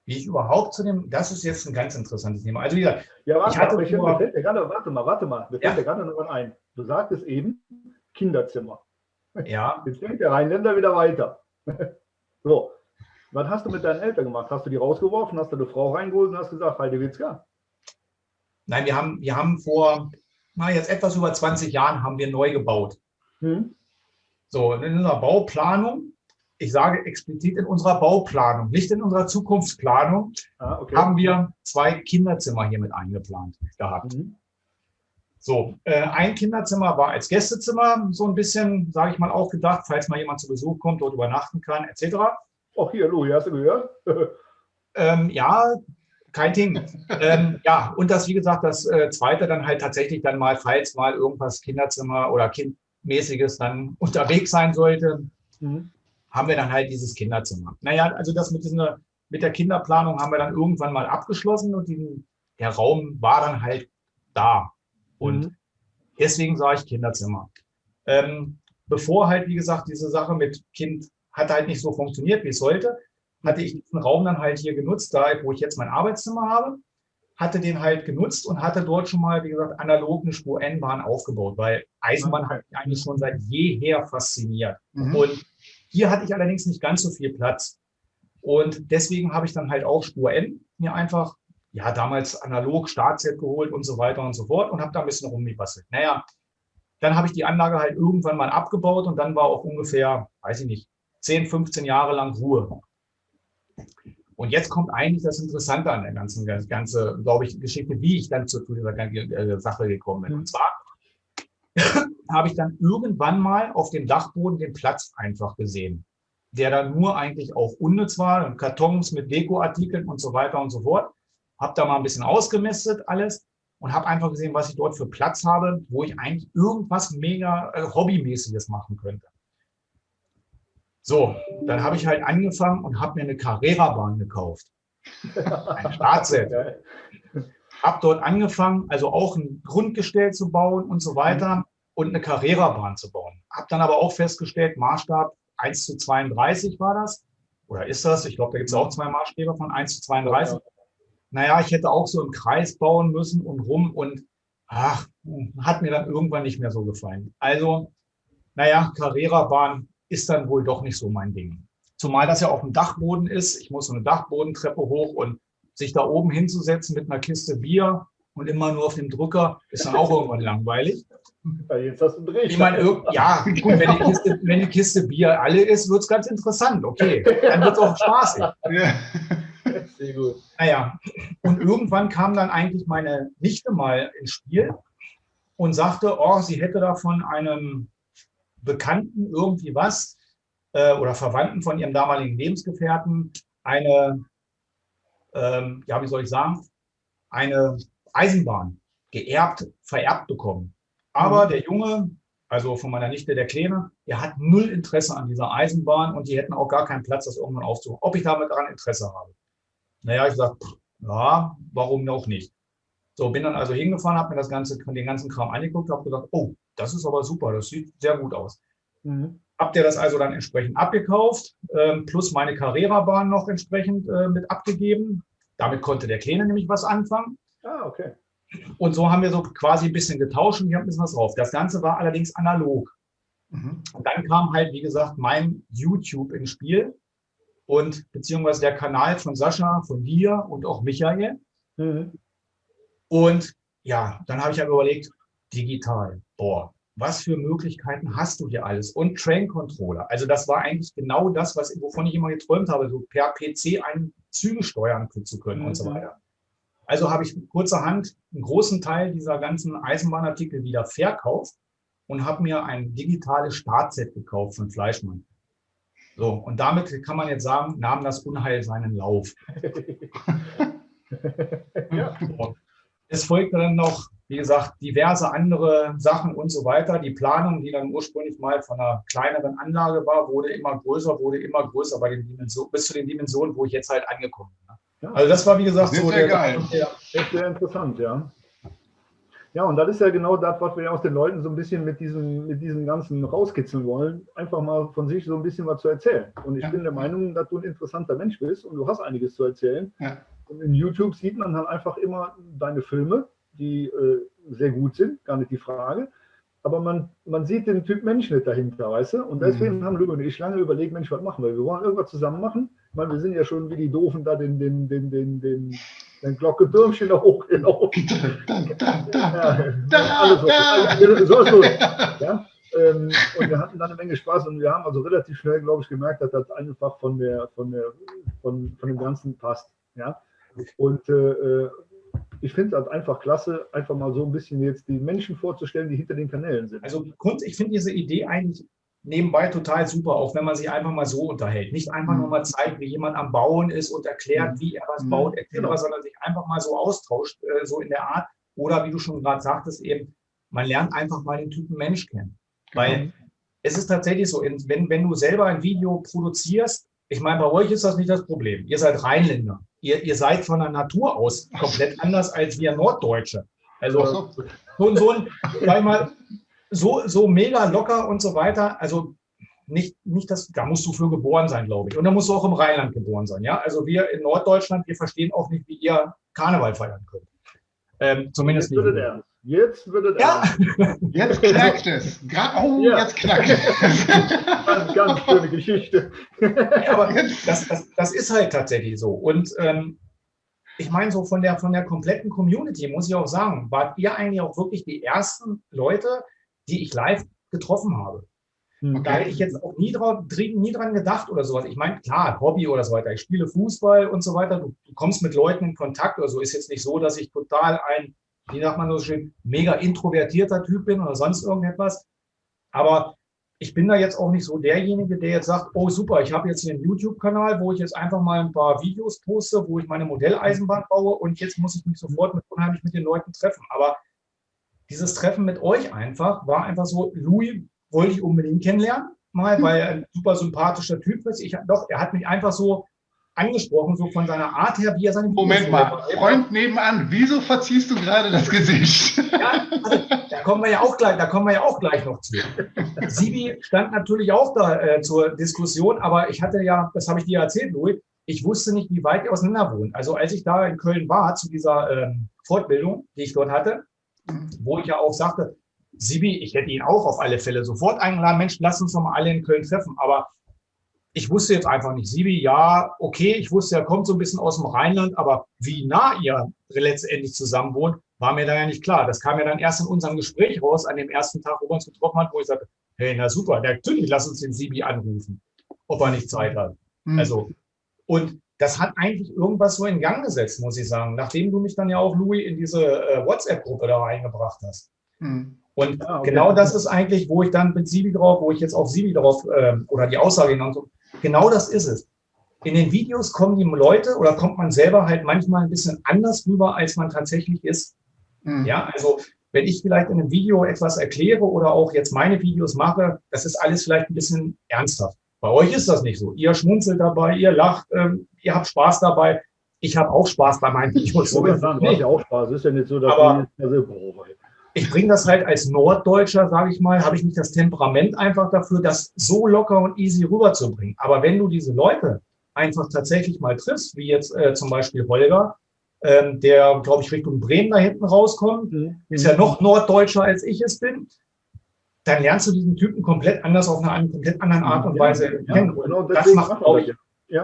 Wie ich überhaupt das ist jetzt ein ganz interessantes Thema. Also wie gesagt, warte mal, mir fällt gerade noch ein. Du sagtest eben Kinderzimmer. Ja. Jetzt denkt der Rheinländer wieder weiter. So, was hast du mit deinen Eltern gemacht? Hast du die rausgeworfen, hast du eine Frau reingeholt und hast gesagt, Heide Witzka? Nein, wir haben vor jetzt etwas über 20 Jahren haben wir neu gebaut. So, in unserer Bauplanung, ich sage explizit in unserer Bauplanung, nicht in unserer Zukunftsplanung, haben wir 2 Kinderzimmer hier mit eingeplant gehabt. So, ein Kinderzimmer war als Gästezimmer so ein bisschen, sage ich mal, auch gedacht, falls mal jemand zu Besuch kommt, dort übernachten kann, etc. Ach hier, Louis, hast du gehört? Ja, kein Ding. Ja, und das, wie gesagt, das zweite dann halt tatsächlich dann mal, falls mal irgendwas Kinderzimmer oder Kindmäßiges dann unterwegs sein sollte, haben wir dann halt dieses Kinderzimmer. Naja, also das mit der Kinderplanung haben wir dann irgendwann mal abgeschlossen und der Raum war dann halt da. Und deswegen sage ich Kinderzimmer. Bevor halt, wie gesagt, diese Sache mit Kind hat halt nicht so funktioniert, wie es sollte, hatte ich diesen Raum dann halt hier genutzt, da wo ich jetzt mein Arbeitszimmer habe, hatte den halt genutzt und hatte dort schon mal, wie gesagt, analog eine Spur N-Bahn aufgebaut, weil Eisenbahn hat mich eigentlich schon seit jeher fasziniert. Und hier hatte ich allerdings nicht ganz so viel Platz. Und deswegen habe ich dann halt auch Spur N mir einfach, ja, damals analog Startset geholt und so weiter und so fort und habe da ein bisschen rumgebastelt. Naja, dann habe ich die Anlage halt irgendwann mal abgebaut und dann war auch ungefähr, weiß ich nicht, 10, 15 Jahre lang Ruhe. Und jetzt kommt eigentlich das Interessante an der ganze, glaube ich, Geschichte, wie ich dann zu dieser Sache gekommen bin. Und zwar habe ich dann irgendwann mal auf dem Dachboden den Platz einfach gesehen. der dann nur eigentlich auch unnütz war, und Kartons mit Dekoartikeln und so weiter und so fort. Habe da mal ein bisschen ausgemistet alles und habe einfach gesehen, was ich dort für Platz habe, wo ich eigentlich irgendwas mega Hobbymäßiges machen könnte. So, dann habe ich halt angefangen und habe mir eine Carrera-Bahn gekauft. Ein Startset. Habe dort angefangen, also auch ein Grundgestell zu bauen und so weiter und eine Carrera-Bahn zu bauen. Habe dann aber auch festgestellt, Maßstab 1:32 war das. Oder ist das? Ich glaube, da gibt es auch 2 Maßstäbe von 1:32. Ja. Naja, ich hätte auch so im Kreis bauen müssen und rum und hat mir dann irgendwann nicht mehr so gefallen. Also, naja, Carrera-Bahn ist dann wohl doch nicht so mein Ding. Zumal das ja auf dem Dachboden ist. Ich muss so eine Dachbodentreppe hoch und sich da oben hinzusetzen mit einer Kiste Bier und immer nur auf dem Drücker ist dann auch irgendwann langweilig. Ja, jetzt hast du recht. Ich meine, ja, gut, wenn die Kiste Bier alle ist, wird es ganz interessant. Okay, dann wird es auch spaßig. Ja. Sehr gut. Naja, und irgendwann kam dann eigentlich meine Nichte mal ins Spiel und sagte, oh, sie hätte da von einem Bekannten irgendwie was oder Verwandten von ihrem damaligen Lebensgefährten eine, ja, wie soll ich sagen, eine Eisenbahn vererbt bekommen. Aber der Junge, also von meiner Nichte, der Kleine, der hat null Interesse an dieser Eisenbahn und die hätten auch gar keinen Platz, das irgendwann aufzuholen. Ob ich damit daran Interesse habe? Naja, ich sage, ja, warum auch nicht? So, bin dann also hingefahren, habe mir den ganzen Kram angeguckt, habe gesagt, oh, das ist aber super, das sieht sehr gut aus. Habt ihr das also dann entsprechend abgekauft, plus meine Carrera-Bahn noch entsprechend mit abgegeben. Damit konnte der Kleine nämlich was anfangen. Ah, okay. Und so haben wir so quasi ein bisschen getauscht und ich habe ein bisschen was drauf. Das Ganze war allerdings analog. Und dann kam halt, wie gesagt, mein YouTube ins Spiel und beziehungsweise der Kanal von Sascha, von dir und auch Michael. Und ja, dann habe ich halt überlegt, digital, boah, was für Möglichkeiten hast du hier alles? Und Train Controller. Also das war eigentlich genau das, wovon ich immer geträumt habe, so per PC einen Züge steuern zu können und so weiter. Also habe ich kurzerhand einen großen Teil dieser ganzen Eisenbahnartikel wieder verkauft und habe mir ein digitales Startset gekauft von Fleischmann. So, und damit kann man jetzt sagen, nahm das Unheil seinen Lauf. Ja. Es folgte dann noch, wie gesagt, diverse andere Sachen und so weiter. Die Planung, die dann ursprünglich mal von einer kleineren Anlage war, wurde immer größer bei den Dimensionen, bis zu den Dimensionen, wo ich jetzt halt angekommen bin. Ja. Also das war, wie gesagt, so sehr geil. Echt sehr interessant, ja. Ja, und das ist ja genau das, was wir aus den Leuten so ein bisschen mit diesem Ganzen rauskitzeln wollen. Einfach mal von sich so ein bisschen was zu erzählen. Und ich bin der Meinung, dass du ein interessanter Mensch bist und du hast einiges zu erzählen. Ja. Und in YouTube sieht man dann einfach immer deine Filme, die sehr gut sind, gar nicht die Frage. Aber man sieht den Typ Mensch nicht dahinter, weißt du? Und deswegen haben Lübe und ich lange überlegt, Mensch, was machen wir? Wir wollen irgendwas zusammen machen. Ich meine, wir sind ja schon wie die Doofen da den Glockenturmchen da hochgelaufen. Ja, und wir hatten dann eine Menge Spaß und wir haben also relativ schnell, glaube ich, gemerkt, dass das einfach von dem Ganzen passt. Ja? Und ich finde das einfach klasse, einfach mal so ein bisschen jetzt die Menschen vorzustellen, die hinter den Kanälen sind. Also ich finde diese Idee eigentlich nebenbei total super, auch wenn man sich einfach mal so unterhält. Nicht einfach nur mal zeigt, wie jemand am Bauen ist und erklärt, wie er was baut, sondern sich einfach mal so austauscht, so in der Art. Oder wie du schon gerade sagtest, eben, man lernt einfach mal den Typen Mensch kennen. Weil es ist tatsächlich so, wenn du selber ein Video produzierst, ich meine, bei euch ist das nicht das Problem. Ihr seid Rheinländer. Ihr seid von der Natur aus komplett anders als wir Norddeutsche. Also sag ich mal, so mega locker und so weiter. Also nicht das, da musst du für geboren sein, glaube ich. Und da musst du auch im Rheinland geboren sein. Ja? Also wir in Norddeutschland, wir verstehen auch nicht, wie ihr Karneval feiern könnt. Zumindest nicht. Jetzt wird es Jetzt knackt es. Jetzt knackt es. Ganz schöne Geschichte. Ja, aber das ist halt tatsächlich so. Und ich meine, so von der kompletten Community, muss ich auch sagen, wart ihr eigentlich auch wirklich die ersten Leute, die ich live getroffen habe. Okay. Da hätte ich jetzt auch nie dran gedacht oder sowas. Ich meine, klar, Hobby oder so weiter. Ich spiele Fußball und so weiter. Du kommst mit Leuten in Kontakt oder so. Ist jetzt nicht so, dass ich total wie sagt man so schön, mega introvertierter Typ bin oder sonst irgendetwas. Aber ich bin da jetzt auch nicht so derjenige, der jetzt sagt, oh super, ich habe jetzt hier einen YouTube-Kanal, wo ich jetzt einfach mal ein paar Videos poste, wo ich meine Modelleisenbahn baue und jetzt muss ich mich sofort unheimlich mit den Leuten treffen. Aber dieses Treffen mit euch einfach war einfach so, Louis wollte ich unbedingt kennenlernen, mal, weil er ein super sympathischer Typ ist. Er hat mich einfach so angesprochen, so von seiner Art her, wie er seine Moment mal, Freund nebenan, wieso verziehst du gerade das Gesicht? Ja, also, da kommen wir ja auch gleich noch zu. Sibi stand natürlich auch da zur Diskussion, aber ich hatte ja, das habe ich dir erzählt, Louis, ich wusste nicht, wie weit ihr auseinander wohnt. Also als ich da in Köln war, zu dieser Fortbildung, die ich dort hatte, wo ich ja auch sagte, Sibi, ich hätte ihn auch auf alle Fälle sofort eingeladen, Mensch, lass uns doch mal alle in Köln treffen, aber ich wusste jetzt einfach nicht, Sibi, ja, okay, ich wusste, er kommt so ein bisschen aus dem Rheinland, aber wie nah ihr letztendlich zusammen wohnt, war mir da ja nicht klar. Das kam ja dann erst in unserem Gespräch raus, an dem ersten Tag, wo wir uns getroffen haben, wo ich sagte, hey, na super, natürlich, lass uns den Sibi anrufen, ob er nicht Zeit hat. Also, und das hat eigentlich irgendwas so in Gang gesetzt, muss ich sagen, nachdem du mich dann ja auch, Louis, in diese WhatsApp-Gruppe da reingebracht hast. Und ja, okay. Genau das ist eigentlich, wo ich dann mit Sibi drauf, wo ich jetzt auf Sibi drauf, oder die Aussage genannt habe, genau das ist es. In den Videos kommen die Leute oder kommt man selber halt manchmal ein bisschen anders rüber, als man tatsächlich ist. Ja, also wenn ich vielleicht in einem Video etwas erkläre oder auch jetzt meine Videos mache, das ist alles vielleicht ein bisschen ernsthaft. Bei euch ist das nicht so. Ihr schmunzelt dabei, ihr lacht, ihr habt Spaß dabei. Ich habe auch Spaß bei meinen Videos. Du hast ja auch Spaß. Es ist ja nicht so, dass ich bringe das halt als Norddeutscher, sage ich mal, habe ich nicht das Temperament einfach dafür, das so locker und easy rüberzubringen. Aber wenn du diese Leute einfach tatsächlich mal triffst, wie jetzt zum Beispiel Holger, der, glaube ich, Richtung Bremen da hinten rauskommt, ist ja noch Norddeutscher, als ich es bin, dann lernst du diesen Typen komplett anders auf eine komplett anderen Art und Weise kennen. Und das macht, glaube ich,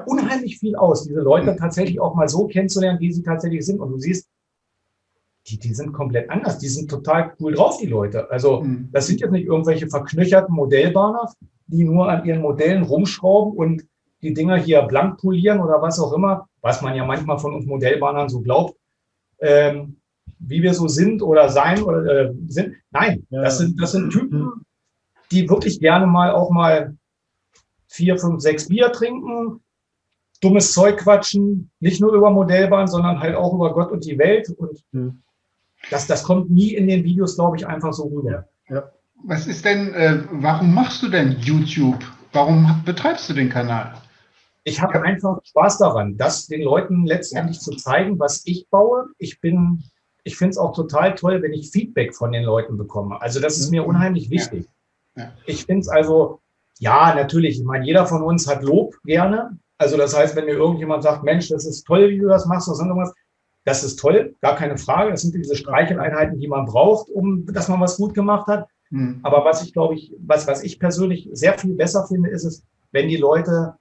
unheimlich viel aus, diese Leute tatsächlich auch mal so kennenzulernen, wie sie tatsächlich sind. Und du siehst, die sind komplett anders. Die sind total cool drauf, die Leute. Also das sind jetzt nicht irgendwelche verknöcherten Modellbahner, die nur an ihren Modellen rumschrauben und die Dinger hier blank polieren oder was auch immer, was man ja manchmal von uns Modellbahnern so glaubt, wie wir so sind oder sein oder sind. Nein, das sind Typen, die wirklich gerne mal auch mal 4, 5, 6 Bier trinken, dummes Zeug quatschen, nicht nur über Modellbahn, sondern halt auch über Gott und die Welt. Und das kommt nie in den Videos, glaube ich, einfach so rüber. Was ist denn, warum machst du denn YouTube? Warum betreibst du den Kanal? Ich habe einfach Spaß daran, das den Leuten letztendlich zu zeigen, was ich baue. Ich finde es auch total toll, wenn ich Feedback von den Leuten bekomme. Also das ist mir unheimlich wichtig. Ich finde es also, ja, natürlich, ich meine, jeder von uns hat Lob gerne. Also das heißt, wenn mir irgendjemand sagt, Mensch, das ist toll, wie du das machst, oder irgendwas, das ist toll, gar keine Frage. Das sind diese Streicheleinheiten, die man braucht, dass man was gut gemacht hat. Aber was ich, glaube ich, was ich persönlich sehr viel besser finde, ist es, wenn die Leute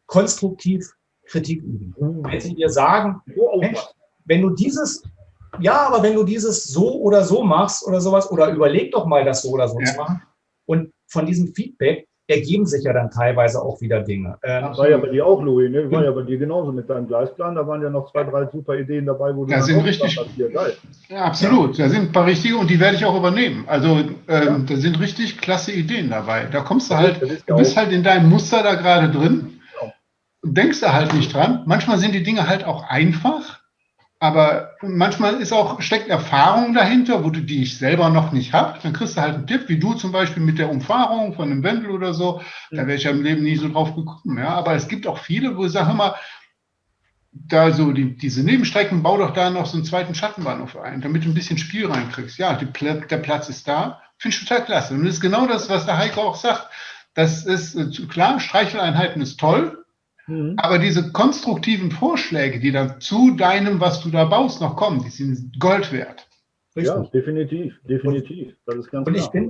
konstruktiv Kritik üben. Wenn sie dir sagen, Mensch, wenn du dieses so oder so machst oder sowas, oder überleg doch mal, das so oder so zu machen. Und von diesem Feedback ergeben sich ja dann teilweise auch wieder Dinge. War ja bei dir auch, Louis, ne? War ja bei dir genauso mit deinem Gleisplan. Da waren ja noch 2, 3 super Ideen dabei, wo du sind richtig. Geil. Ja, absolut. Da sind ein paar richtige und die werde ich auch übernehmen. Also da sind richtig klasse Ideen dabei. Da kommst du halt, du bist halt in deinem Muster da gerade drin und denkst da halt nicht dran. Manchmal sind die Dinge halt auch einfach. Aber manchmal steckt Erfahrung dahinter, die ich selber noch nicht habe. Dann kriegst du halt einen Tipp, wie du zum Beispiel mit der Umfahrung von einem Wendel oder so. Da wäre ich ja im Leben nie so drauf gekommen. Ja? Aber es gibt auch viele, wo ich sage, hör mal, da so diese Nebenstrecken, bau doch da noch so einen zweiten Schattenbahnhof ein, damit du ein bisschen Spiel reinkriegst. Ja, der Platz ist da. Finde ich total klasse. Und das ist genau das, was der Heiko auch sagt. Das ist klar, Streicheleinheiten ist toll. Aber diese konstruktiven Vorschläge, die dann zu deinem, was du da baust, noch kommen, die sind Gold wert. Richtig. Ja, definitiv. Das ist ganz klar.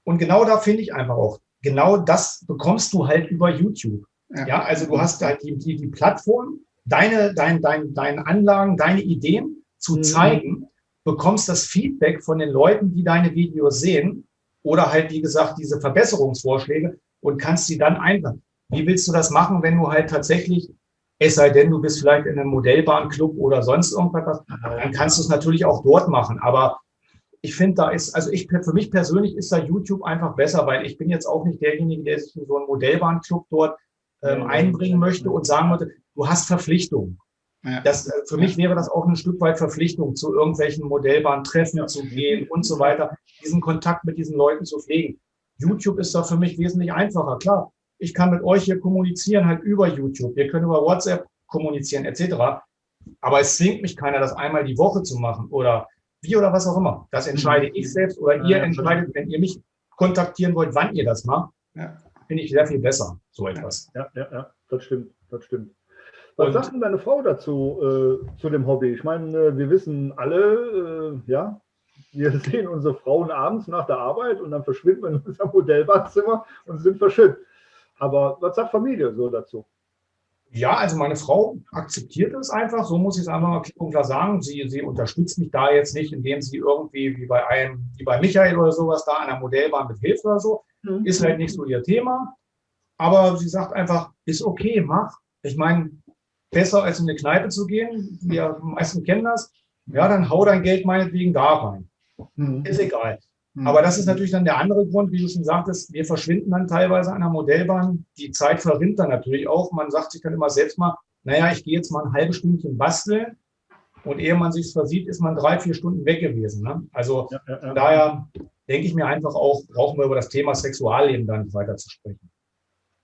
Und genau da finde ich einfach auch, genau das bekommst du halt über YouTube. Ja, also du hast halt die Plattform, deine Anlagen, deine Ideen zu zeigen, bekommst das Feedback von den Leuten, die deine Videos sehen, oder halt, wie gesagt, diese Verbesserungsvorschläge und kannst sie dann einbringen. Wie willst du das machen, wenn du halt tatsächlich, es sei denn, du bist vielleicht in einem Modellbahnclub oder sonst irgendwas, dann kannst du es natürlich auch dort machen. Aber ich finde, für mich persönlich ist da YouTube einfach besser, weil ich bin jetzt auch nicht derjenige, der sich in so einen Modellbahnclub dort einbringen möchte und sagen möchte, du hast Verpflichtungen. Ja. Für mich wäre das auch ein Stück weit Verpflichtung, zu irgendwelchen Modellbahntreffen zu gehen und so weiter, diesen Kontakt mit diesen Leuten zu pflegen. YouTube ist da für mich wesentlich einfacher. Klar, ich kann mit euch hier kommunizieren, halt über YouTube. Wir können über WhatsApp kommunizieren, etc. Aber es zwingt mich keiner, das einmal die Woche zu machen oder wie oder was auch immer. Das entscheide ich selbst oder ihr entscheidet, wenn ihr mich kontaktieren wollt, wann ihr das macht. Ja. Finde ich sehr viel besser, so etwas. Ja, das stimmt. Was sagt denn deine Frau dazu, zu dem Hobby? Ich meine, wir wissen alle, wir sehen unsere Frauen abends nach der Arbeit und dann verschwinden wir in unser Modellbahnzimmer und sind verschüttet. Aber was sagt Familie so dazu? Ja, also meine Frau akzeptiert es einfach, so muss ich es einfach mal klipp und klar sagen. Sie unterstützt mich da jetzt nicht, indem sie irgendwie wie bei Michael oder sowas da an der Modellbahn mithilft oder so. Ist halt nicht so ihr Thema. Aber sie sagt einfach, ist okay, mach. Ich meine, besser als in eine Kneipe zu gehen, wir meisten kennen das, ja, dann hau dein Geld meinetwegen da rein. Ist egal. Aber das ist natürlich dann der andere Grund, wie du schon sagtest, wir verschwinden dann teilweise an der Modellbahn. Die Zeit verrinnt dann natürlich auch. Man sagt sich dann immer selbst mal, naja, ich gehe jetzt mal ein halbes Stündchen basteln und ehe man sich versieht, ist man 3-4 Stunden weg gewesen. Ne? Also von daher denke ich mir einfach auch, brauchen wir über das Thema Sexualleben dann nicht weiter zu sprechen.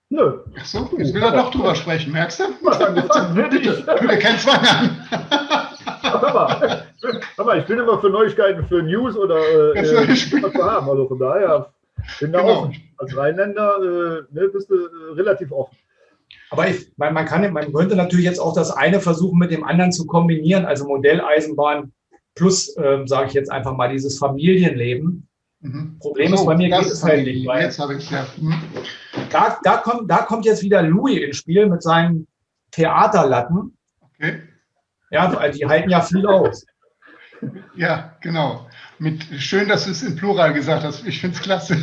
Nö. Ach so, jetzt will er doch drüber sprechen, merkst du? Bitte kein Zwang an. Aber ich bin immer für Neuigkeiten, für News oder was zu haben. Also von daher bin da offen. Als Rheinländer bist du relativ offen. Aber man könnte natürlich jetzt auch das eine versuchen mit dem anderen zu kombinieren, also Modelleisenbahn plus, sage ich jetzt einfach mal, dieses Familienleben. Problem ist, bei mir geht es halt nicht. Weil jetzt habe ich da kommt jetzt wieder Louis ins Spiel mit seinen Theaterlatten. Okay. Ja, die halten ja viel aus. Ja, genau. Schön, dass du es im Plural gesagt hast. Ich finde es klasse.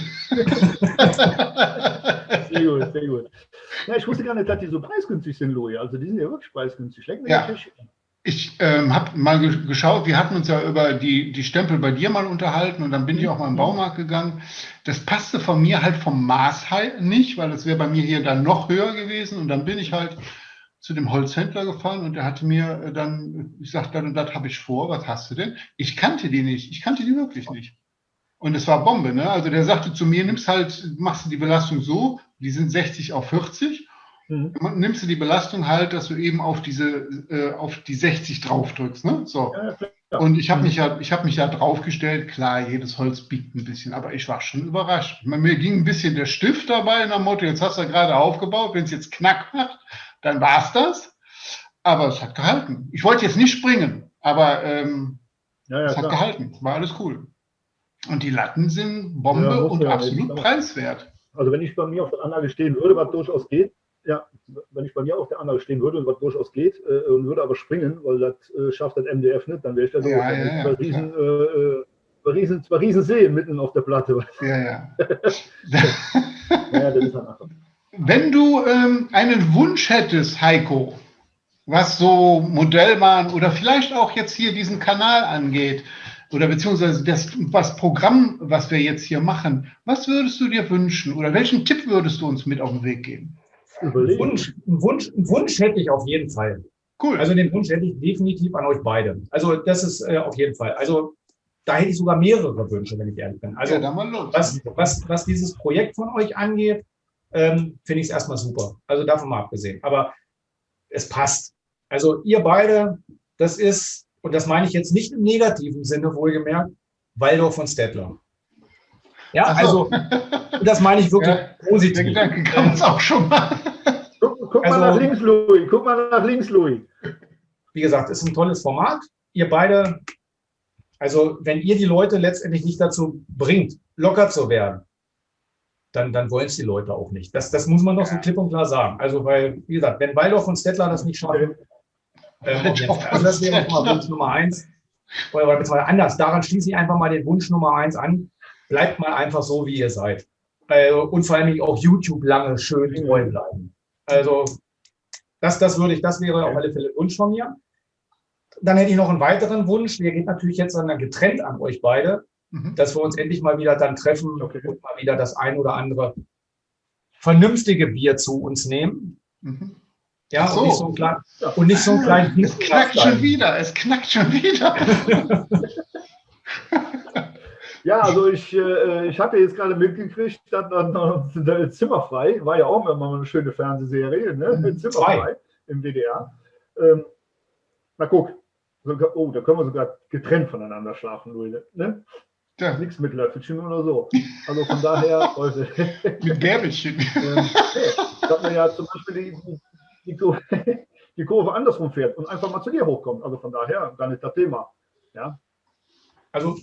Sehr gut, sehr gut. Ja, ich wusste gar nicht, dass die so preisgünstig sind, Louis. Also die sind ja wirklich preisgünstig. Ich habe mal geschaut, wir hatten uns ja über die Stempel bei dir mal unterhalten und dann bin ich auch mal im Baumarkt gegangen. Das passte von mir halt vom Maß nicht, weil das wäre bei mir hier dann noch höher gewesen und dann bin ich halt zu dem Holzhändler gefahren und der hatte mir dann, ich sagte, dann und das habe ich vor, was hast du denn? Ich kannte die nicht, ich kannte die wirklich nicht. Und es war Bombe, ne? Also der sagte zu mir, machst du die Belastung so, die sind 60 auf 40, nimmst du die Belastung halt, dass du eben auf die 60 drauf drückst, ne? So. Ja. Und ich habe mich ja draufgestellt, klar, jedes Holz biegt ein bisschen, aber ich war schon überrascht. Mir ging ein bisschen der Stift dabei in der Motto, jetzt hast du gerade aufgebaut, wenn es jetzt Knack macht, dann war es das. Aber es hat gehalten. Ich wollte jetzt nicht springen, aber es hat gehalten. War alles cool. Und die Latten sind Bombe und absolut preiswert. Also wenn ich bei mir auf der Anlage stehen würde, was durchaus geht, wenn ich bei mir auf der Anlage stehen würde, was durchaus geht, und würde aber springen, weil das schafft das MDF nicht, dann wäre ich da zwei Riesenseen mitten auf der Platte. Ja. Das ist halt einfach. Wenn du einen Wunsch hättest, Heiko, was so Modellbahn oder vielleicht auch jetzt hier diesen Kanal angeht, oder beziehungsweise das Programm, was wir jetzt hier machen, was würdest du dir wünschen oder welchen Tipp würdest du uns mit auf den Weg geben? Einen Wunsch hätte ich auf jeden Fall. Cool. Also den Wunsch hätte ich definitiv an euch beide. Also das ist auf jeden Fall. Also da hätte ich sogar mehrere Wünsche, wenn ich ehrlich bin. Also dann mal los. Was dieses Projekt von euch angeht, finde ich es erstmal super. Also davon mal abgesehen. Aber es passt. Also ihr beide, das ist, und das meine ich jetzt nicht im negativen Sinne, wohlgemerkt, Waldorf und Stettler. Ja, also das meine ich wirklich positiv. Der Gedanke kam uns auch schon mal. Guck mal nach links, Louis. Guck mal nach links, Louis. Wie gesagt, ist ein tolles Format. Ihr beide, also wenn ihr die Leute letztendlich nicht dazu bringt, locker zu werden, dann wollen es die Leute auch nicht. Das muss man doch so klipp und klar sagen. Also, weil, wie gesagt, wenn Waldorf und Stettler das nicht schaffen, also das wäre mal Wunsch Nummer 1. Oder beziehungsweise anders. Daran schließe ich einfach mal den Wunsch Nummer 1 an. Bleibt mal einfach so, wie ihr seid. Und vor allem auch YouTube lange schön treu bleiben. Also, das wäre auf alle Fälle ein Wunsch von mir. Dann hätte ich noch einen weiteren Wunsch. Der geht natürlich jetzt dann getrennt an euch beide. dass wir uns endlich mal wieder dann treffen und mal wieder das ein oder andere vernünftige Bier zu uns nehmen. Ja, so. Und nicht so ein kleines Es knackt schon wieder, es knackt schon wieder. Ja, also ich habe jetzt gerade mitgekriegt, dass Zimmerfrei war ja auch immer mal eine schöne Fernsehserie, ne? Zimmerfrei im WDR. Na guck, da können wir sogar getrennt voneinander schlafen, Leute. Ne? Ja. Nichts mit Löffelchen oder so. Also von daher, Leute. Mit Gäbelchen. Dass man ja zum Beispiel die Kurve andersrum fährt und einfach mal zu dir hochkommt. Also von daher, gar nicht das Thema. Ja? Also,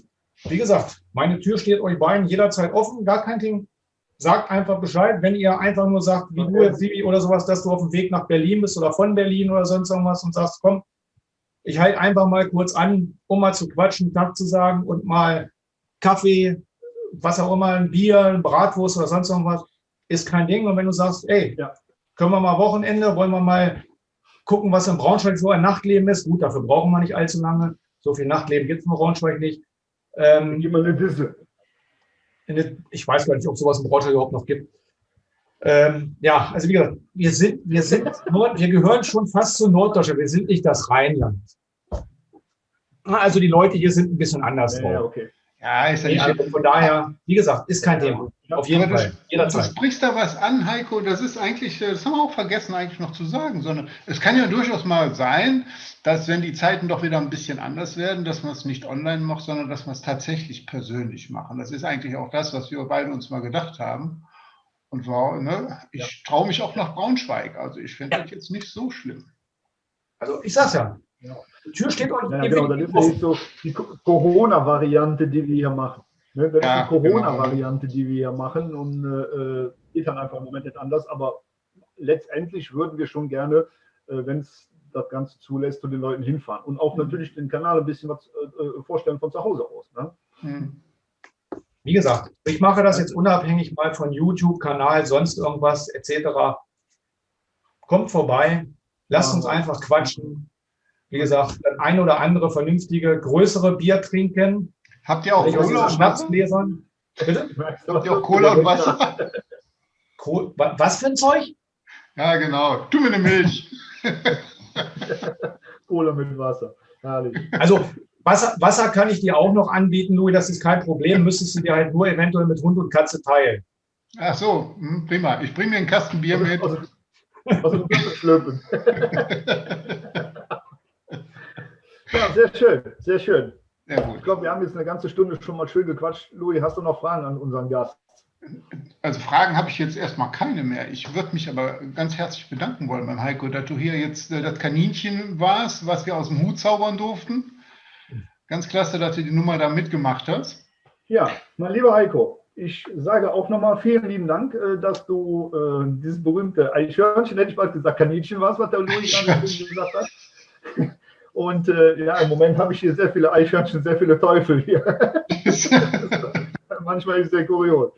wie gesagt, meine Tür steht euch beiden jederzeit offen, gar kein Ding. Sagt einfach Bescheid, wenn ihr einfach nur sagt, wie du jetzt, Sibi, oder sowas, dass du auf dem Weg nach Berlin bist oder von Berlin oder sonst irgendwas und sagst, komm, ich halte einfach mal kurz an, um mal zu quatschen, Tag zu sagen und mal Kaffee, was auch immer, ein Bier, ein Bratwurst oder sonst irgendwas, ist kein Ding. Und wenn du sagst, ey, können wir mal Wochenende, wollen wir mal gucken, was in Braunschweig so ein Nachtleben ist. Gut, dafür brauchen wir nicht allzu lange. So viel Nachtleben gibt es in Braunschweig nicht. Ich weiß gar nicht, ob sowas in Braunschweig überhaupt noch gibt. Ja, also wie gesagt, wir gehören schon fast zu Norddeutschland. Wir sind nicht das Rheinland. Also die Leute hier sind ein bisschen anders drauf. Ja, okay. Ja, ist ja nicht. Also von daher, wie gesagt, ist kein Thema. Auf jeden Fall. Du sprichst da was an, Heiko. Das ist eigentlich, das haben wir auch vergessen eigentlich noch zu sagen, sondern es kann ja durchaus mal sein, dass wenn die Zeiten doch wieder ein bisschen anders werden, dass man es nicht online macht, sondern dass man es tatsächlich persönlich machen. Das ist eigentlich auch das, was wir beide uns mal gedacht haben. Und ich traue mich auch nach Braunschweig. Also ich finde das jetzt nicht so schlimm. Also ich sag's ja. Die Tür steht euch. Ja, genau, das ist ja so die Corona-Variante, die wir hier machen. Ne? Das ist die Corona-Variante, die wir hier machen und geht dann einfach im Moment nicht anders. Aber letztendlich würden wir schon gerne, wenn es das Ganze zulässt, zu den Leuten hinfahren. Und auch natürlich den Kanal ein bisschen was vorstellen von zu Hause aus. Ne? Wie gesagt, ich mache das jetzt unabhängig mal von YouTube-Kanal, sonst irgendwas etc. Kommt vorbei, lasst uns einfach quatschen. Wie gesagt, das ein oder andere vernünftige, größere Bier trinken. Habt ihr auch Cola und Schnapsgläsern? Bitte? Habt ihr auch Cola und Wasser? Was für ein Zeug? Ja, genau. Tu mir eine Milch. Cola mit Wasser. Herrlich. Also Wasser kann ich dir auch noch anbieten, Louis, das ist kein Problem. Müsstest du dir halt nur eventuell mit Hund und Katze teilen. Ach so, prima. Ich bringe mir einen Kasten Bier mit. Also Schlöpen. Ja, sehr schön, sehr schön. Sehr gut. Ich glaube, wir haben jetzt eine ganze Stunde schon mal schön gequatscht. Louis, hast du noch Fragen an unseren Gast? Also Fragen habe ich jetzt erstmal keine mehr. Ich würde mich aber ganz herzlich bedanken wollen beim Heiko, dass du hier jetzt das Kaninchen warst, was wir aus dem Hut zaubern durften. Ganz klasse, dass du die Nummer da mitgemacht hast. Ja, mein lieber Heiko, ich sage auch nochmal vielen lieben Dank, dass du dieses berühmte Eichhörnchen, hätte ich mal gesagt, Kaninchen warst, was der Louis gerade gesagt hat. Und im Moment habe ich hier sehr viele Eichhörnchen, sehr viele Teufel hier. Manchmal ist es sehr kurios.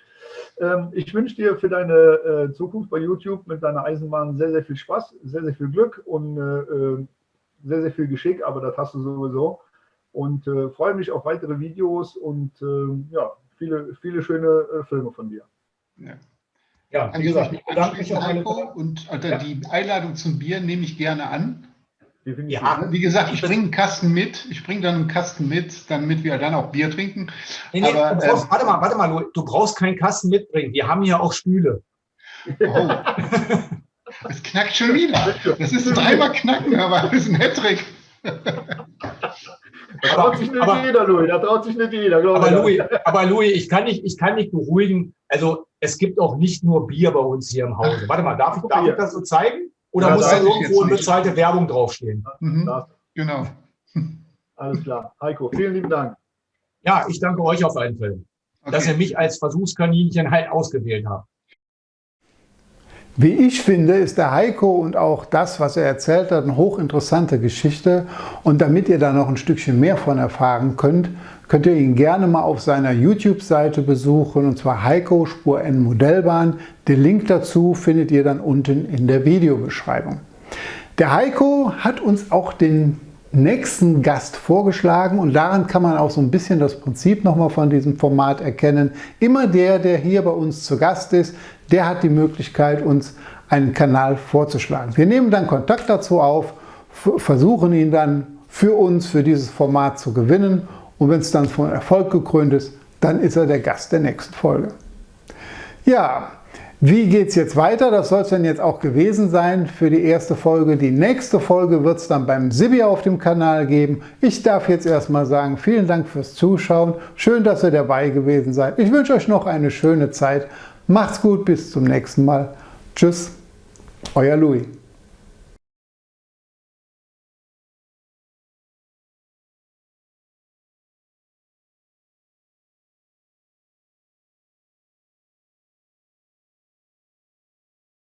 Ich wünsche dir für deine Zukunft bei YouTube mit deiner Eisenbahn sehr, sehr viel Spaß, sehr, sehr viel Glück und sehr, sehr viel Geschick, aber das hast du sowieso. Und freue mich auf weitere Videos und viele, viele schöne Filme von dir. Ja, wie gesagt, ich bedanke mich auf Heiko und die Einladung zum Bier nehme ich gerne an. Ja, wie gesagt, ich bringe einen Kasten mit. Ich bringe dann einen Kasten mit, damit wir dann auch Bier trinken. Nee, aber, warte mal, du brauchst keinen Kasten mitbringen. Wir haben hier auch Stühle. Oh. Es knackt schon wieder. Das ist dreimal knacken, aber das ist ein Hattrick. Da traut sich nicht jeder, Louis. Da traut sich nicht jeder. Aber Louis, ich kann dich beruhigen. Also es gibt auch nicht nur Bier bei uns hier im Hause. Warte mal, darf ich das so zeigen? Oder muss da irgendwo eine bezahlte Werbung draufstehen? Genau. Alles klar. Heiko, vielen lieben Dank. Ja, ich danke euch auf jeden Fall, dass ihr mich als Versuchskaninchen halt ausgewählt habt. Wie ich finde, ist der Heiko und auch das, was er erzählt hat, eine hochinteressante Geschichte. Und damit ihr da noch ein Stückchen mehr von erfahren könnt, könnt ihr ihn gerne mal auf seiner YouTube-Seite besuchen, und zwar Heiko Spur N Modellbahn. Den Link dazu findet ihr dann unten in der Videobeschreibung. Der Heiko hat uns auch den nächsten Gast vorgeschlagen und daran kann man auch so ein bisschen das Prinzip nochmal von diesem Format erkennen. Immer der hier bei uns zu Gast ist, der hat die Möglichkeit, uns einen Kanal vorzuschlagen. Wir nehmen dann Kontakt dazu auf, versuchen ihn dann für uns, für dieses Format zu gewinnen und wenn es dann von Erfolg gekrönt ist, dann ist er der Gast der nächsten Folge. Ja, wie geht es jetzt weiter? Das soll es dann jetzt auch gewesen sein für die erste Folge. Die nächste Folge wird es dann beim Sibi auf dem Kanal geben. Ich darf jetzt erstmal sagen, vielen Dank fürs Zuschauen. Schön, dass ihr dabei gewesen seid. Ich wünsche euch noch eine schöne Zeit. Macht's gut, bis zum nächsten Mal. Tschüss, euer Louis.